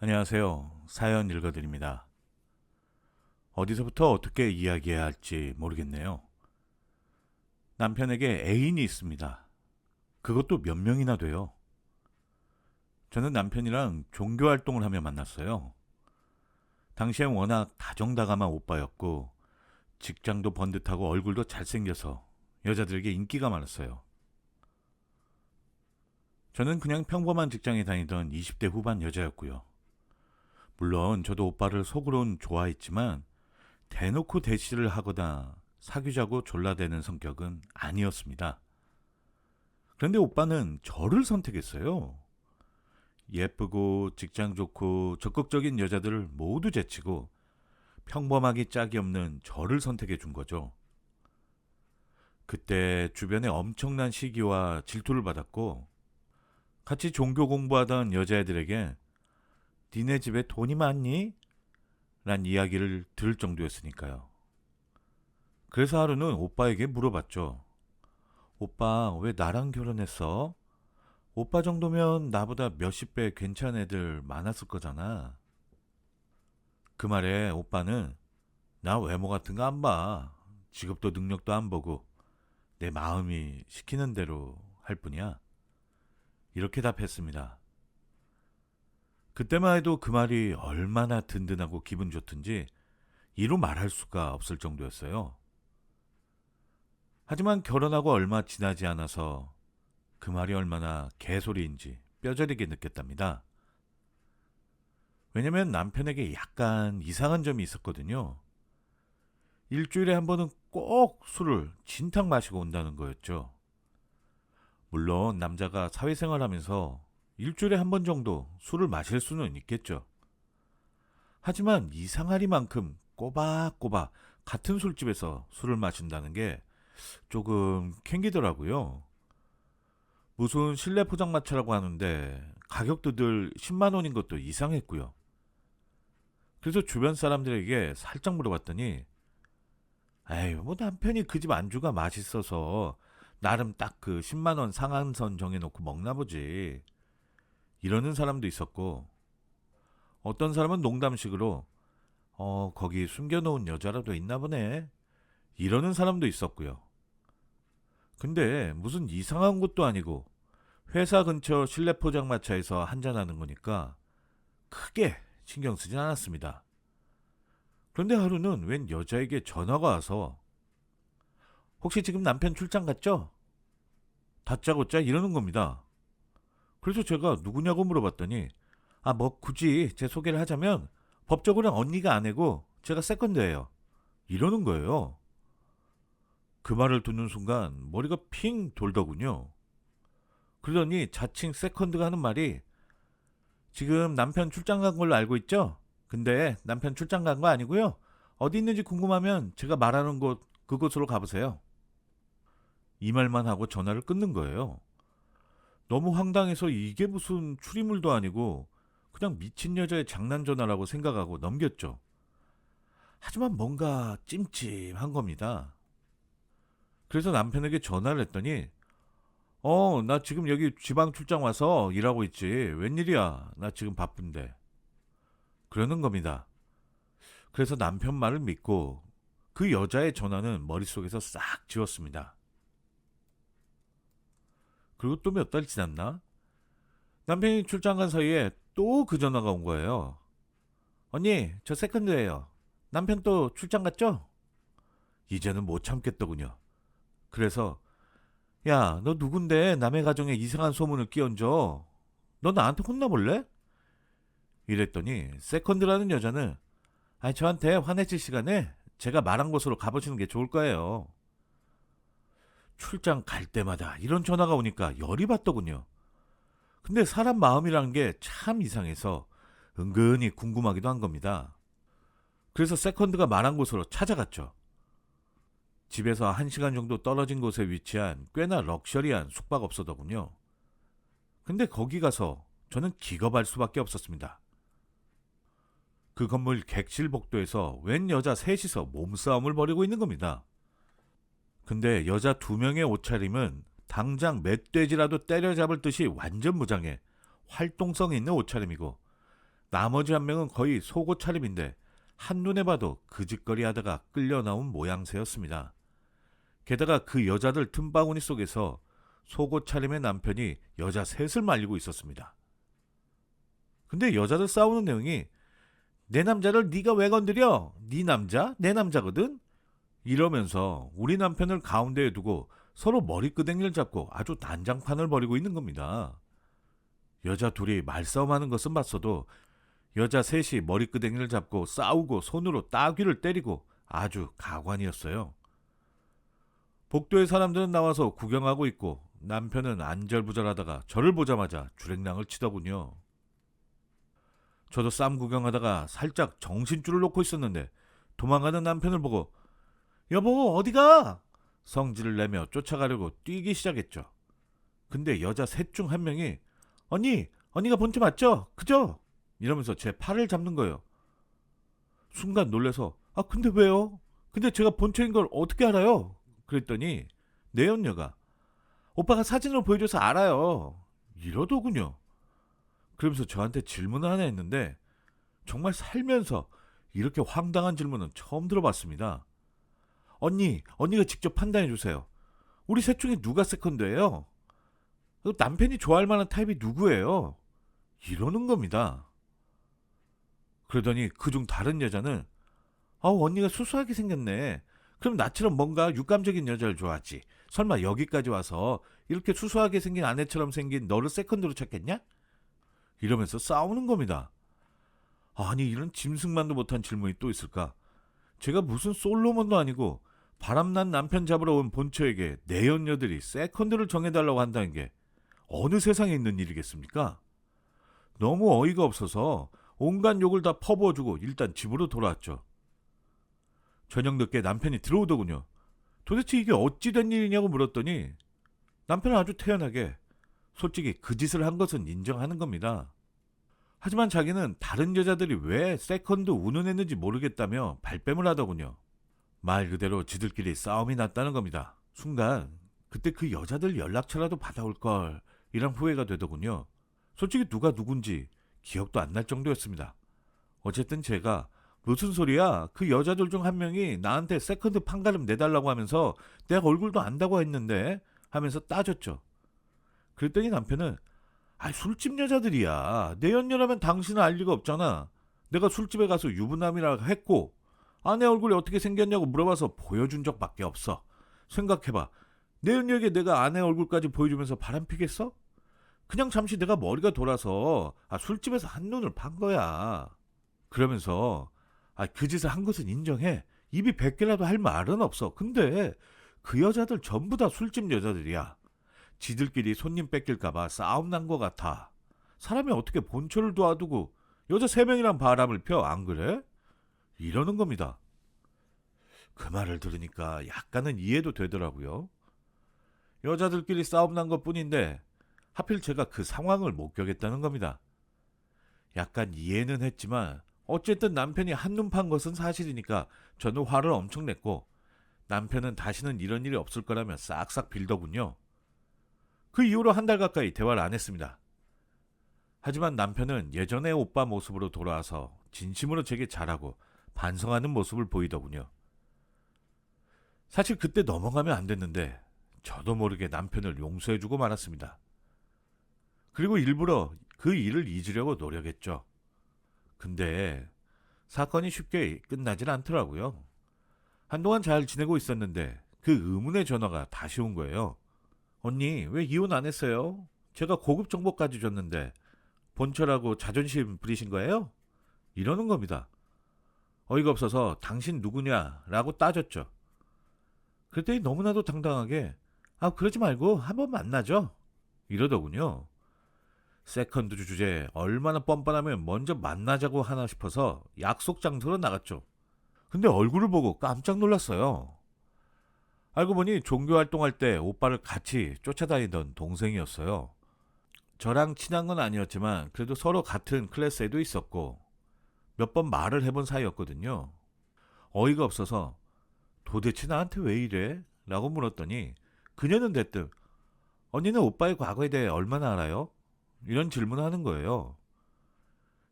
안녕하세요. 사연 읽어드립니다. 어디서부터 어떻게 이야기해야 할지 모르겠네요. 남편에게 애인이 있습니다. 그것도 몇 명이나 돼요. 저는 남편이랑 종교 활동을 하며 만났어요. 당시엔 워낙 다정다감한 오빠였고, 직장도 번듯하고 얼굴도 잘생겨서 여자들에게 인기가 많았어요. 저는 그냥 평범한 직장에 다니던 20대 후반 여자였고요. 물론 저도 오빠를 속으론 좋아했지만 대놓고 대시를 하거나 사귀자고 졸라대는 성격은 아니었습니다. 그런데 오빠는 저를 선택했어요. 예쁘고 직장 좋고 적극적인 여자들을 모두 제치고 평범하기 짝이 없는 저를 선택해 준 거죠. 그때 주변에 엄청난 시기와 질투를 받았고, 같이 종교 공부하던 여자애들에게 니네 집에 돈이 많니? 란 이야기를 들을 정도였으니까요. 그래서 하루는 오빠에게 물어봤죠. 오빠, 왜 나랑 결혼했어? 오빠 정도면 나보다 몇십 배 괜찮은 애들 많았을 거잖아. 그 말에 오빠는 나 외모 같은 거 안 봐. 직업도 능력도 안 보고 내 마음이 시키는 대로 할 뿐이야. 이렇게 답했습니다. 그때만 해도 그 말이 얼마나 든든하고 기분 좋든지 이루 말할 수가 없을 정도였어요. 하지만 결혼하고 얼마 지나지 않아서 그 말이 얼마나 개소리인지 뼈저리게 느꼈답니다. 왜냐면 남편에게 약간 이상한 점이 있었거든요. 일주일에 한 번은 꼭 술을 진탕 마시고 온다는 거였죠. 물론 남자가 사회생활 하면서 일주일에 한 번 정도 술을 마실 수는 있겠죠. 하지만 이상하리만큼 꼬박꼬박 같은 술집에서 술을 마신다는 게 조금 캥기더라고요. 무슨 실내 포장마차라고 하는데 가격도 늘 10만 원인 것도 이상했고요. 그래서 주변 사람들에게 살짝 물어봤더니 에이 뭐 남편이 그 집 안주가 맛있어서 나름 딱 그 10만 원 상한선 정해놓고 먹나 보지. 이러는 사람도 있었고, 어떤 사람은 농담식으로 거기 숨겨놓은 여자라도 있나 보네. 이러는 사람도 있었고요. 근데 무슨 이상한 것도 아니고 회사 근처 실내 포장마차에서 한잔하는 거니까 크게 신경 쓰진 않았습니다. 그런데 하루는 웬 여자에게 전화가 와서 혹시 지금 남편 출장 갔죠? 다짜고짜 이러는 겁니다. 그래서 제가 누구냐고 물어봤더니 뭐 굳이 제 소개를 하자면 법적으로는 언니가 아내고 제가 세컨드예요. 이러는 거예요. 그 말을 듣는 순간 머리가 핑 돌더군요. 그러더니 자칭 세컨드가 하는 말이 지금 남편 출장 간 걸로 알고 있죠? 근데 남편 출장 간 거 아니고요. 어디 있는지 궁금하면 제가 말하는 곳 그곳으로 가보세요. 이 말만 하고 전화를 끊는 거예요. 너무 황당해서 이게 무슨 추리물도 아니고 그냥 미친 여자의 장난 전화라고 생각하고 넘겼죠. 하지만 뭔가 찜찜한 겁니다. 그래서 남편에게 전화를 했더니 나 지금 여기 지방 출장 와서 일하고 있지. 웬일이야? 나 지금 바쁜데. 그러는 겁니다. 그래서 남편 말을 믿고 그 여자의 전화는 머릿속에서 싹 지웠습니다. 그리고 또 몇 달 지났나? 남편이 출장 간 사이에 또 그 전화가 온 거예요. 언니, 저 세컨드예요. 남편 또 출장 갔죠? 이제는 못 참겠더군요. 그래서 야, 너 누군데 남의 가정에 이상한 소문을 끼얹어? 너 나한테 혼나볼래? 이랬더니 세컨드라는 여자는 저한테 화내실 시간에 제가 말한 곳으로 가보시는 게 좋을 거예요. 출장 갈 때마다 이런 전화가 오니까 열이 받더군요. 근데 사람 마음이라는 게 참 이상해서 은근히 궁금하기도 한 겁니다. 그래서 세컨드가 말한 곳으로 찾아갔죠. 집에서 1시간 정도 떨어진 곳에 위치한 꽤나 럭셔리한 숙박업소더군요. 근데 거기 가서 저는 기겁할 수밖에 없었습니다. 그 건물 객실 복도에서 웬 여자 셋이서 몸싸움을 벌이고 있는 겁니다. 근데 여자 2명의 옷차림은 당장 멧돼지라도 때려잡을 듯이 완전 무장해 활동성 있는 옷차림이고 나머지 한 명은 거의 속옷 차림인데 한눈에 봐도 그 짓거리 하다가 끌려 나온 모양새였습니다. 게다가 그 여자들 틈바구니 속에서 속옷 차림의 남편이 여자 셋을 말리고 있었습니다. 근데 여자들 싸우는 내용이 내 남자를 네가 왜 건드려? 네 남자? 내 남자거든? 이러면서 우리 남편을 가운데에 두고 서로 머리끄댕이를 잡고 아주 난장판을 벌이고 있는 겁니다. 여자 둘이 말싸움하는 것은 봤어도 여자 셋이 머리끄댕이를 잡고 싸우고 손으로 따귀를 때리고 아주 가관이었어요. 복도의 사람들은 나와서 구경하고 있고 남편은 안절부절하다가 저를 보자마자 주랭랑을 치더군요. 저도 쌈 구경하다가 살짝 정신줄을 놓고 있었는데 도망가는 남편을 보고 여보 어디가? 성질을 내며 쫓아가려고 뛰기 시작했죠. 근데 여자 셋 중 한 명이 언니가 본체 맞죠? 그죠? 이러면서 제 팔을 잡는 거예요. 순간 놀래서 근데 왜요? 근데 제가 본체인 걸 어떻게 알아요? 그랬더니 내연녀가 오빠가 사진으로 보여줘서 알아요. 이러더군요. 그러면서 저한테 질문을 하나 했는데 정말 살면서 이렇게 황당한 질문은 처음 들어봤습니다. 언니가 직접 판단해 주세요. 우리 셋 중에 누가 세컨드예요? 남편이 좋아할 만한 타입이 누구예요? 이러는 겁니다. 그러더니 그중 다른 여자는 언니가 수수하게 생겼네. 그럼 나처럼 뭔가 육감적인 여자를 좋아하지. 설마 여기까지 와서 이렇게 수수하게 생긴 아내처럼 생긴 너를 세컨드로 찾겠냐? 이러면서 싸우는 겁니다. 아니 이런 짐승만도 못한 질문이 또 있을까? 제가 무슨 솔로몬도 아니고 바람난 남편 잡으러 온 본처에게 내연녀들이 세컨드를 정해달라고 한다는 게 어느 세상에 있는 일이겠습니까? 너무 어이가 없어서 온갖 욕을 다 퍼부어주고 일단 집으로 돌아왔죠. 저녁 늦게 남편이 들어오더군요. 도대체 이게 어찌 된 일이냐고 물었더니 남편은 아주 태연하게 솔직히 그 짓을 한 것은 인정하는 겁니다. 하지만 자기는 다른 여자들이 왜 세컨드 운운했는지 모르겠다며 발뺌을 하더군요. 말 그대로 지들끼리 싸움이 났다는 겁니다. 순간 그때 그 여자들 연락처라도 받아올 걸 이런 후회가 되더군요. 솔직히 누가 누군지 기억도 안 날 정도였습니다. 어쨌든 제가 무슨 소리야? 그 여자들 중 한 명이 나한테 세컨드 판가름 내달라고 하면서 내가 얼굴도 안다고 했는데 하면서 따졌죠. 그랬더니 남편은 술집 여자들이야. 내 연녀라면 당신은 알 리가 없잖아. 내가 술집에 가서 유부남이라 했고 아내 얼굴이 어떻게 생겼냐고 물어봐서 보여준 적밖에 없어. 생각해봐. 내 연녀에게 내가 아내 얼굴까지 보여주면서 바람피겠어? 그냥 잠시 내가 머리가 돌아서 술집에서 한눈을 판 거야. 그러면서 그 짓을 한 것은 인정해. 입이 100개라도 할 말은 없어. 근데 그 여자들 전부 다 술집 여자들이야. 지들끼리 손님 뺏길까봐 싸움 난 것 같아. 사람이 어떻게 본처를 도와두고 여자 3명이랑 바람을 펴, 안 그래? 이러는 겁니다. 그 말을 들으니까 약간은 이해도 되더라고요. 여자들끼리 싸움 난 것 뿐인데 하필 제가 그 상황을 목격했다는 겁니다. 약간 이해는 했지만 어쨌든 남편이 한눈 판 것은 사실이니까 저는 화를 엄청 냈고 남편은 다시는 이런 일이 없을 거라며 싹싹 빌더군요. 그 이후로 한 달 가까이 대화를 안 했습니다. 하지만 남편은 예전의 오빠 모습으로 돌아와서 진심으로 제게 잘하고 반성하는 모습을 보이더군요. 사실 그때 넘어가면 안 됐는데 저도 모르게 남편을 용서해주고 말았습니다. 그리고 일부러 그 일을 잊으려고 노력했죠. 근데 사건이 쉽게 끝나질 않더라고요. 한동안 잘 지내고 있었는데 그 의문의 전화가 다시 온 거예요. 언니 왜 이혼 안 했어요? 제가 고급 정보까지 줬는데 본처라고 자존심 부리신 거예요? 이러는 겁니다. 어이가 없어서 당신 누구냐라고 따졌죠. 그랬더니 너무나도 당당하게 그러지 말고 한번 만나죠. 이러더군요. 세컨드 주제에 얼마나 뻔뻔하면 먼저 만나자고 하나 싶어서 약속 장소로 나갔죠. 근데 얼굴을 보고 깜짝 놀랐어요. 알고 보니 종교 활동할 때 오빠를 같이 쫓아다니던 동생이었어요. 저랑 친한 건 아니었지만 그래도 서로 같은 클래스에도 있었고 몇 번 말을 해본 사이였거든요. 어이가 없어서 도대체 나한테 왜 이래? 라고 물었더니 그녀는 대뜸 언니는 오빠의 과거에 대해 얼마나 알아요? 이런 질문을 하는 거예요.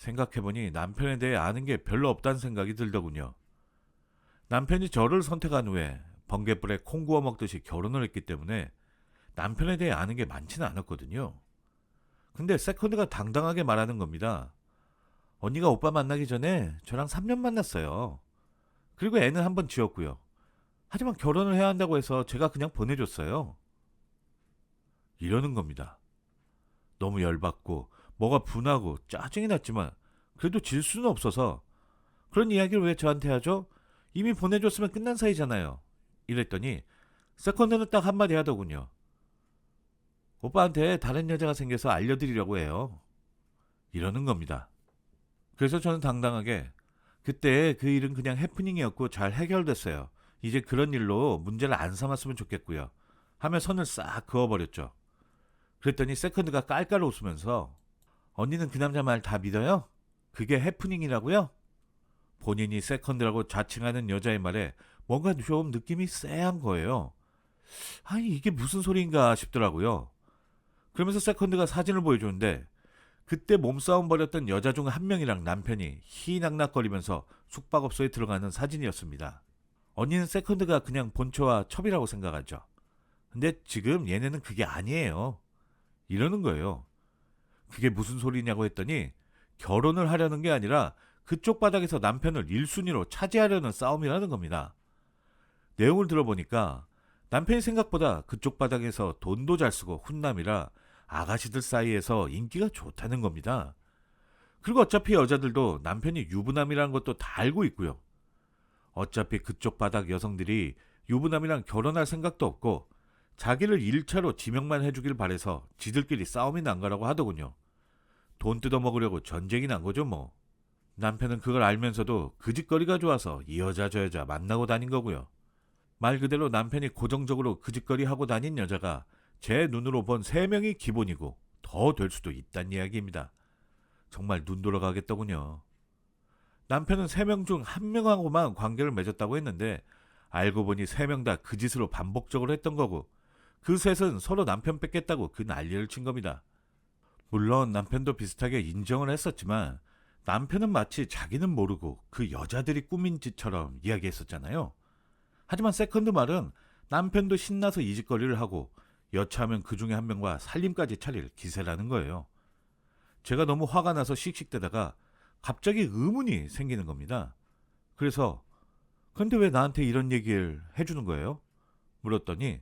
생각해보니 남편에 대해 아는 게 별로 없다는 생각이 들더군요. 남편이 저를 선택한 후에 번갯불에 콩 구워 먹듯이 결혼을 했기 때문에 남편에 대해 아는 게 많지는 않았거든요. 근데 세컨드가 당당하게 말하는 겁니다. 언니가 오빠 만나기 전에 저랑 3년 만났어요. 그리고 애는 한번 지었고요. 하지만 결혼을 해야 한다고 해서 제가 그냥 보내줬어요. 이러는 겁니다. 너무 열받고 뭐가 분하고 짜증이 났지만 그래도 질 수는 없어서 그런 이야기를 왜 저한테 하죠? 이미 보내줬으면 끝난 사이잖아요. 이랬더니 세컨드는 딱 한마디 하더군요. 오빠한테 다른 여자가 생겨서 알려드리려고 해요. 이러는 겁니다. 그래서 저는 당당하게 그때 그 일은 그냥 해프닝이었고 잘 해결됐어요. 이제 그런 일로 문제를 안 삼았으면 좋겠고요. 하며 선을 싹 그어버렸죠. 그랬더니 세컨드가 깔깔 웃으면서 언니는 그 남자 말 다 믿어요? 그게 해프닝이라고요? 본인이 세컨드라고 자칭하는 여자의 말에 뭔가 좀 느낌이 쎄한 거예요. 아니 이게 무슨 소리인가 싶더라고요. 그러면서 세컨드가 사진을 보여주는데 그때 몸싸움 벌였던 여자 중 한 명이랑 남편이 희낙낙거리면서 숙박업소에 들어가는 사진이었습니다. 언니는 세컨드가 그냥 본초와 첩이라고 생각하죠. 근데 지금 얘네는 그게 아니에요. 이러는 거예요. 그게 무슨 소리냐고 했더니 결혼을 하려는 게 아니라 그쪽 바닥에서 남편을 1순위로 차지하려는 싸움이라는 겁니다. 내용을 들어보니까 남편이 생각보다 그쪽 바닥에서 돈도 잘 쓰고 훈남이라 아가씨들 사이에서 인기가 좋다는 겁니다. 그리고 어차피 여자들도 남편이 유부남이라는 것도 다 알고 있고요. 어차피 그쪽 바닥 여성들이 유부남이랑 결혼할 생각도 없고 자기를 1차로 지명만 해주길 바래서 지들끼리 싸움이 난 거라고 하더군요. 돈 뜯어먹으려고 전쟁이 난 거죠 뭐. 남편은 그걸 알면서도 그 짓거리가 좋아서 이 여자 저 여자 만나고 다닌 거고요. 말 그대로 남편이 고정적으로 그 짓거리 하고 다닌 여자가 제 눈으로 본 3명이 기본이고 더 될 수도 있다는 이야기입니다. 정말 눈 돌아가겠더군요. 남편은 3명 중 1명하고만 관계를 맺었다고 했는데 알고 보니 3명 다 그 짓으로 반복적으로 했던 거고 그 셋은 서로 남편 뺏겠다고 그 난리를 친 겁니다. 물론 남편도 비슷하게 인정을 했었지만 남편은 마치 자기는 모르고 그 여자들이 꾸민 짓처럼 이야기했었잖아요. 하지만 세컨드 말은 남편도 신나서 이 짓거리를 하고 여차하면 그 중에 한 명과 살림까지 차릴 기세라는 거예요. 제가 너무 화가 나서 씩씩대다가 갑자기 의문이 생기는 겁니다. 그래서 근데 왜 나한테 이런 얘기를 해주는 거예요? 물었더니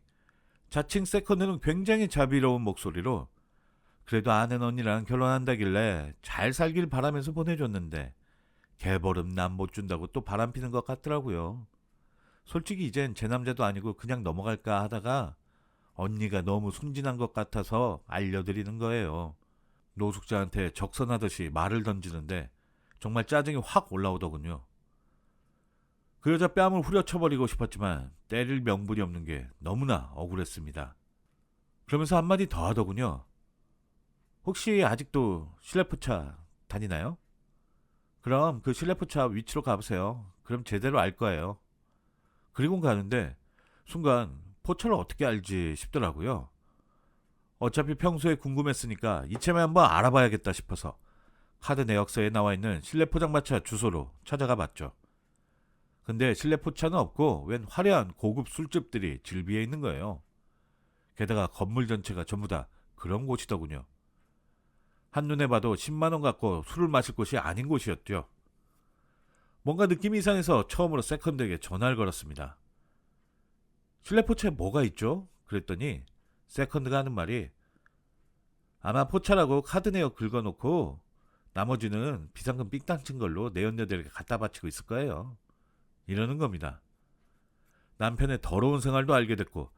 자칭 세컨드는 굉장히 자비로운 목소리로 그래도 아는 언니랑 결혼한다길래 잘 살길 바라면서 보내줬는데 개버름 남 못 준다고 또 바람피는 것 같더라고요. 솔직히 이젠 제 남자도 아니고 그냥 넘어갈까 하다가 언니가 너무 순진한 것 같아서 알려드리는 거예요. 노숙자한테 적선하듯이 말을 던지는데 정말 짜증이 확 올라오더군요. 그 여자 뺨을 후려쳐버리고 싶었지만 때릴 명분이 없는 게 너무나 억울했습니다. 그러면서 한마디 더 하더군요. 혹시 아직도 실내포차 다니나요? 그럼 그 실내포차 위치로 가보세요. 그럼 제대로 알 거예요. 그리고 가는데 순간 포차를 어떻게 알지 싶더라고요. 어차피 평소에 궁금했으니까 이참에 한번 알아봐야겠다 싶어서 카드 내역서에 나와 있는 실내 포장마차 주소로 찾아가 봤죠. 근데 실내 포차는 없고 웬 화려한 고급 술집들이 질비해 있는 거예요. 게다가 건물 전체가 전부 다 그런 곳이더군요. 한눈에 봐도 10만 원 갖고 술을 마실 곳이 아닌 곳이었죠. 뭔가 느낌이 이상해서 처음으로 세컨드에게 전화를 걸었습니다. 실내 포차에 뭐가 있죠? 그랬더니 세컨드가 하는 말이 아마 포차라고 카드 내역 긁어놓고 나머지는 비상금 삥땅 친 걸로 내연녀들에게 갖다 바치고 있을 거예요. 이러는 겁니다. 남편의 더러운 생활도 알게 됐고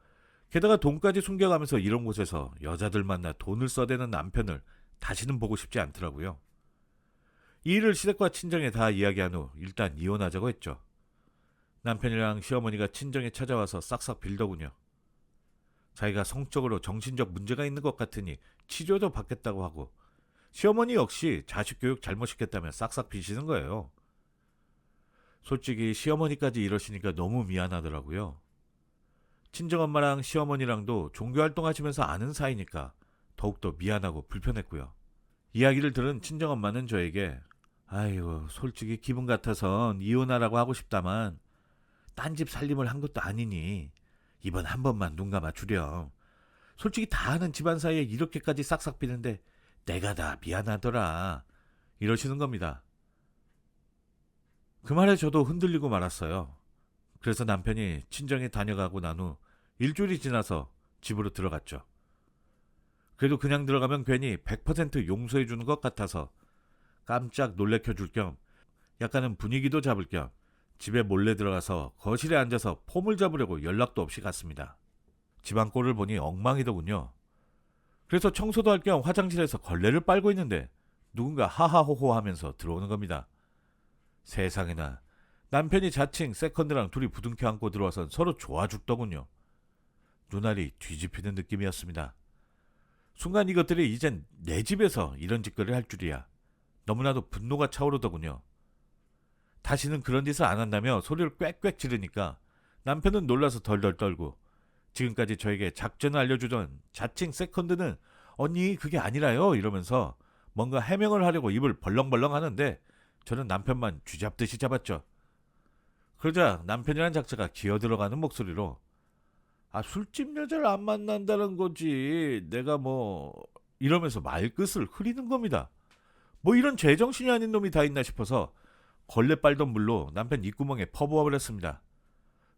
게다가 돈까지 숨겨가면서 이런 곳에서 여자들 만나 돈을 써대는 남편을 다시는 보고 싶지 않더라고요. 이 일을 시댁과 친정에 다 이야기한 후 일단 이혼하자고 했죠. 남편이랑 시어머니가 친정에 찾아와서 싹싹 빌더군요. 자기가 성적으로 정신적 문제가 있는 것 같으니 치료도 받겠다고 하고 시어머니 역시 자식 교육 잘못시켰다며 싹싹 비시는 거예요. 솔직히 시어머니까지 이러시니까 너무 미안하더라고요. 친정엄마랑 시어머니랑도 종교활동 하시면서 아는 사이니까 더욱더 미안하고 불편했고요. 이야기를 들은 친정엄마는 저에게 아이고, 솔직히 기분 같아선 이혼하라고 하고 싶다만 딴 집 살림을 한 것도 아니니 이번 한 번만 눈 감아 주렴. 솔직히 다 아는 집안 사이에 이렇게까지 싹싹 비는데 내가 다 미안하더라. 이러시는 겁니다. 그 말에 저도 흔들리고 말았어요. 그래서 남편이 친정에 다녀가고 난 후 일주일이 지나서 집으로 들어갔죠. 그래도 그냥 들어가면 괜히 100% 용서해 주는 것 같아서 깜짝 놀래켜 줄 겸 약간은 분위기도 잡을 겸 집에 몰래 들어가서 거실에 앉아서 폼을 잡으려고 연락도 없이 갔습니다. 집안 꼴을 보니 엉망이더군요. 그래서 청소도 할 겸 화장실에서 걸레를 빨고 있는데 누군가 하하호호 하면서 들어오는 겁니다. 세상에나, 남편이 자칭 세컨드랑 둘이 부둥켜 안고 들어와선 서로 좋아 죽더군요. 눈알이 뒤집히는 느낌이었습니다. 순간 이것들이 이젠 내 집에서 이런 짓거리를 할 줄이야. 너무나도 분노가 차오르더군요. 다시는 그런 짓을 안 한다며 소리를 꽥꽥 지르니까 남편은 놀라서 덜덜 떨고, 지금까지 저에게 작전을 알려주던 자칭 세컨드는 언니 그게 아니라요 이러면서 뭔가 해명을 하려고 입을 벌렁벌렁 하는데 저는 남편만 쥐잡듯이 잡았죠. 그러자 남편이란 작자가 기어들어가는 목소리로 술집 여자를 안 만난다는 거지 내가 뭐, 이러면서 말끝을 흐리는 겁니다. 뭐 이런 제정신이 아닌 놈이 다 있나 싶어서 걸레 빨던 물로 남편 입구멍에 퍼부어버렸습니다.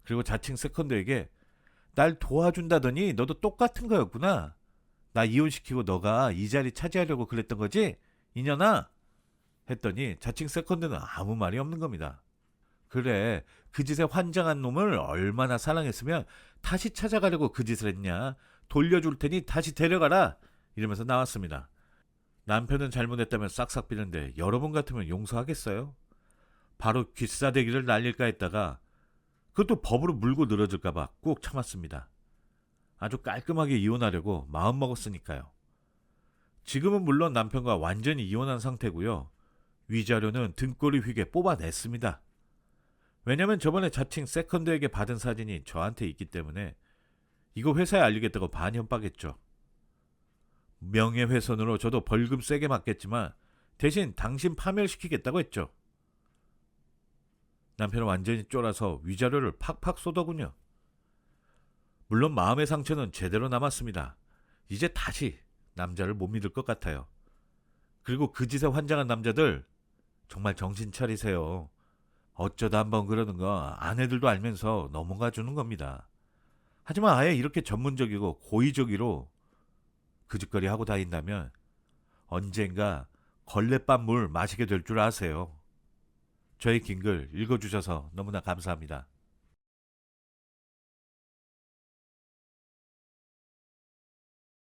그리고 자칭 세컨드에게 날 도와준다더니 너도 똑같은 거였구나. 나 이혼시키고 너가 이 자리 차지하려고 그랬던 거지? 이년아? 했더니 자칭 세컨드는 아무 말이 없는 겁니다. 그래, 그 짓에 환장한 놈을 얼마나 사랑했으면 다시 찾아가려고 그 짓을 했냐. 돌려줄 테니 다시 데려가라. 이러면서 나왔습니다. 남편은 잘못했다면 싹싹 비는데 여러분 같으면 용서하겠어요? 바로 귀싸대기를 날릴까 했다가 그것도 법으로 물고 늘어질까봐 꾹 참았습니다. 아주 깔끔하게 이혼하려고 마음먹었으니까요. 지금은 물론 남편과 완전히 이혼한 상태고요. 위자료는 등골이 휘게 뽑아냈습니다. 왜냐면 저번에 자칭 세컨드에게 받은 사진이 저한테 있기 때문에 이거 회사에 알리겠다고 반협박했죠. 명예훼손으로 저도 벌금 세게 맞겠지만 대신 당신 파멸시키겠다고 했죠. 남편은 완전히 쫄아서 위자료를 팍팍 쏘더군요. 물론 마음의 상처는 제대로 남았습니다. 이제 다시 남자를 못 믿을 것 같아요. 그리고 그 짓에 환장한 남자들 정말 정신 차리세요. 어쩌다 한번 그러는 거 아내들도 알면서 넘어가 주는 겁니다. 하지만 아예 이렇게 전문적이고 고의적으로 그 짓거리 하고 다닌다면 언젠가 걸레밥 물 마시게 될 줄 아세요. 저의 긴 글 읽어주셔서 너무나 감사합니다.